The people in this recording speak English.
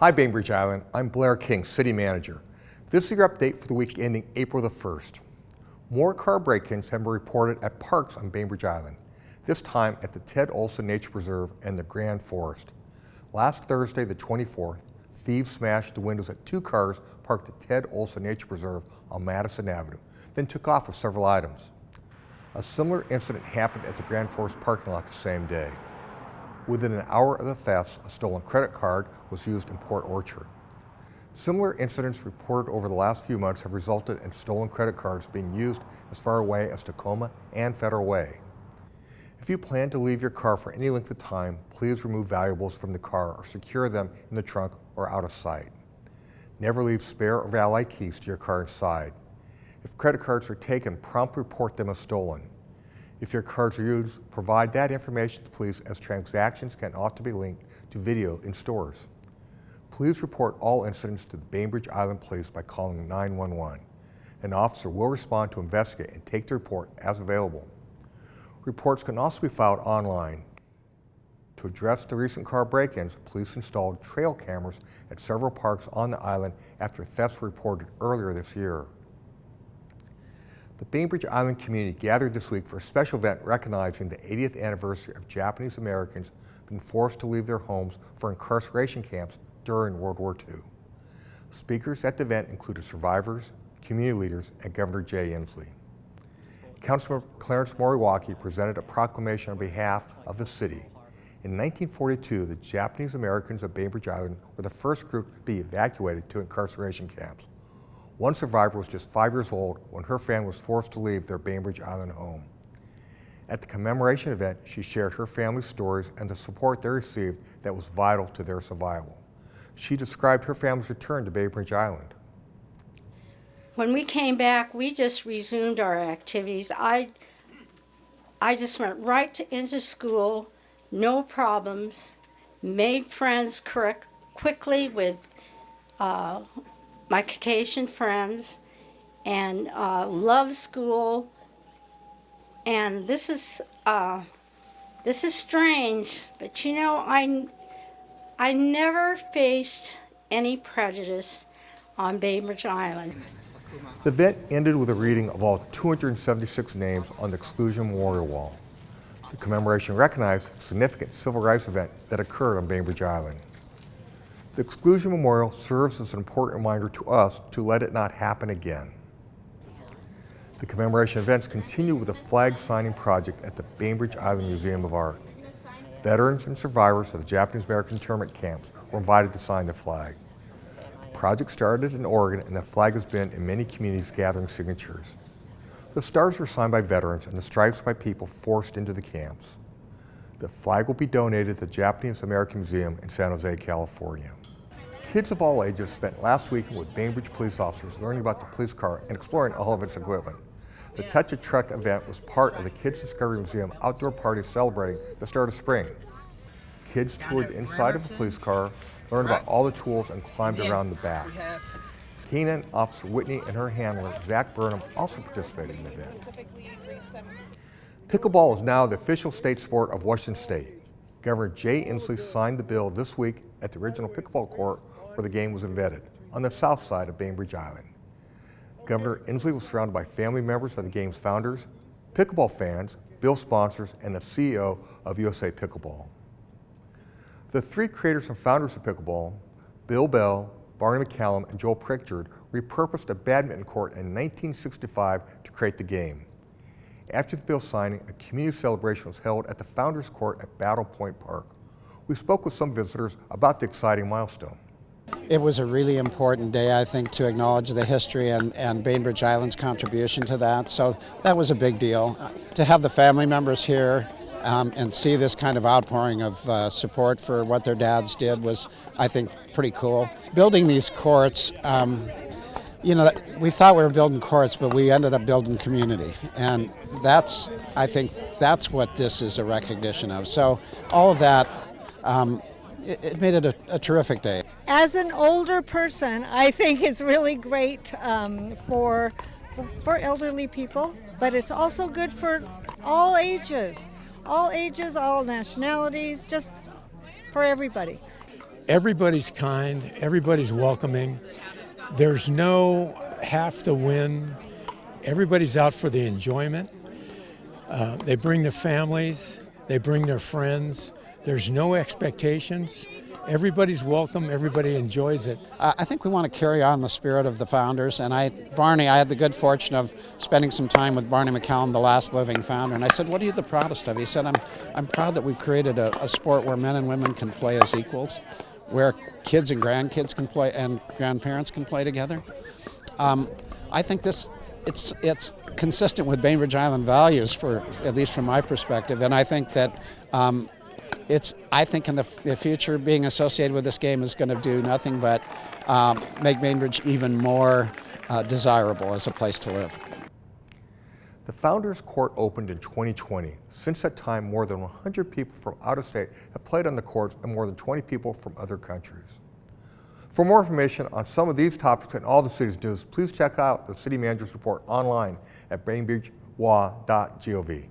Hi Bainbridge Island, I'm Blair King, City Manager. This is your update for the week ending April the 1st. More car break-ins have been reported at parks on Bainbridge Island, this time at the Ted Olson Nature Preserve and the Grand Forest. Last Thursday, the 24th, thieves smashed the windows at two cars parked at Ted Olson Nature Preserve on Madison Avenue, then took off with several items. A similar incident happened at the Grand Forest parking lot the same day. Within an hour of the thefts, a stolen credit card was used in Port Orchard. Similar incidents reported over the last few months have resulted in stolen credit cards being used as far away as Tacoma and Federal Way. If you plan to leave your car for any length of time, please remove valuables from the car or secure them in the trunk or out of sight. Never leave spare or valet keys to your car inside. If credit cards are taken, promptly report them as stolen. If your cards are used, provide that information to police, as transactions can often be linked to video in stores. Please report all incidents to the Bainbridge Island Police by calling 911. An officer will respond to investigate and take the report as available. Reports can also be filed online. To address the recent car break-ins, police installed trail cameras at several parks on the island after thefts were reported earlier this year. The Bainbridge Island community gathered this week for a special event recognizing the 80th anniversary of Japanese Americans being forced to leave their homes for incarceration camps during World War II. Speakers at the event included survivors, community leaders, and Governor Jay Inslee. Councilmember Clarence Moriwaki presented a proclamation on behalf of the city. In 1942, the Japanese Americans of Bainbridge Island were the first group to be evacuated to incarceration camps. One survivor was just 5 years old when her family was forced to leave their Bainbridge Island home. At the commemoration event, she shared her family's stories and the support they received that was vital to their survival. She described her family's return to Bainbridge Island. When we came back, we just resumed our activities. I just went right into school, no problems, made friends quickly with my Caucasian friends, and love school. And this is strange, but you know, I never faced any prejudice on Bainbridge Island. The event ended with a reading of all 276 names on the Exclusion Memorial Wall. The commemoration recognized a significant civil rights event that occurred on Bainbridge Island. The Exclusion Memorial serves as an important reminder to us to let it not happen again. The commemoration events continue with a flag signing project at the Bainbridge Island Museum of Art. Veterans and survivors of the Japanese American internment camps were invited to sign the flag. The project started in Oregon, and the flag has been in many communities gathering signatures. The stars were signed by veterans and the stripes by people forced into the camps. The flag will be donated to the Japanese American Museum in San Jose, California. Kids of all ages spent last weekend with Bainbridge police officers learning about the police car and exploring all of its equipment. The Touch a Truck event was part of the Kids Discovery Museum outdoor party celebrating the start of spring. Kids toured the inside of the police car, learned about all the tools, and climbed around the back. Keenan, Officer Whitney, and her handler, Zach Burnham, also participated in the event. Pickleball is now the official state sport of Washington State. Governor Jay Inslee signed the bill this week at the original pickleball court where the game was invented, on the south side of Bainbridge Island. Governor Inslee was surrounded by family members of the game's founders, pickleball fans, bill sponsors, and the CEO of USA Pickleball. The three creators and founders of pickleball, Bill Bell, Barney McCallum, and Joel Pritchard, repurposed a badminton court in 1965 to create the game. After the bill signing, a community celebration was held at the Founders Court at Battle Point Park. We spoke with some visitors about the exciting milestone. It was a really important day, I think, to acknowledge the history and Bainbridge Island's contribution to that. So that was a big deal. To have the family members here and see this kind of outpouring of support for what their dads did was, I think, pretty cool. Building these courts, you know, we thought we were building courts, but we ended up building community. And I think that's what this is a recognition of. So all of that, it made it a terrific day. As an older person, I think it's really great for elderly people, but it's also good for all ages, all nationalities, just for everybody. Everybody's kind, everybody's welcoming. There's no have to win. Everybody's out for the enjoyment. They bring their families, they bring their friends. There's no expectations. Everybody's welcome, everybody enjoys it. I think we want to carry on the spirit of the founders, and I had the good fortune of spending some time with Barney McCallum, the last living founder, and I said, what are you the proudest of? He said, I'm proud that we've created a sport where men and women can play as equals, where kids and grandkids can play and grandparents can play together. I think it's consistent with Bainbridge Island values, at least from my perspective, and I think that I think in the future, being associated with this game is going to do nothing but make Bainbridge even more desirable as a place to live. The Founders Court opened in 2020. Since that time, more than 100 people from out of state have played on the courts and more than 20 people from other countries. For more information on some of these topics and all the city's news, please check out the City Manager's Report online at bainbridgewa.gov.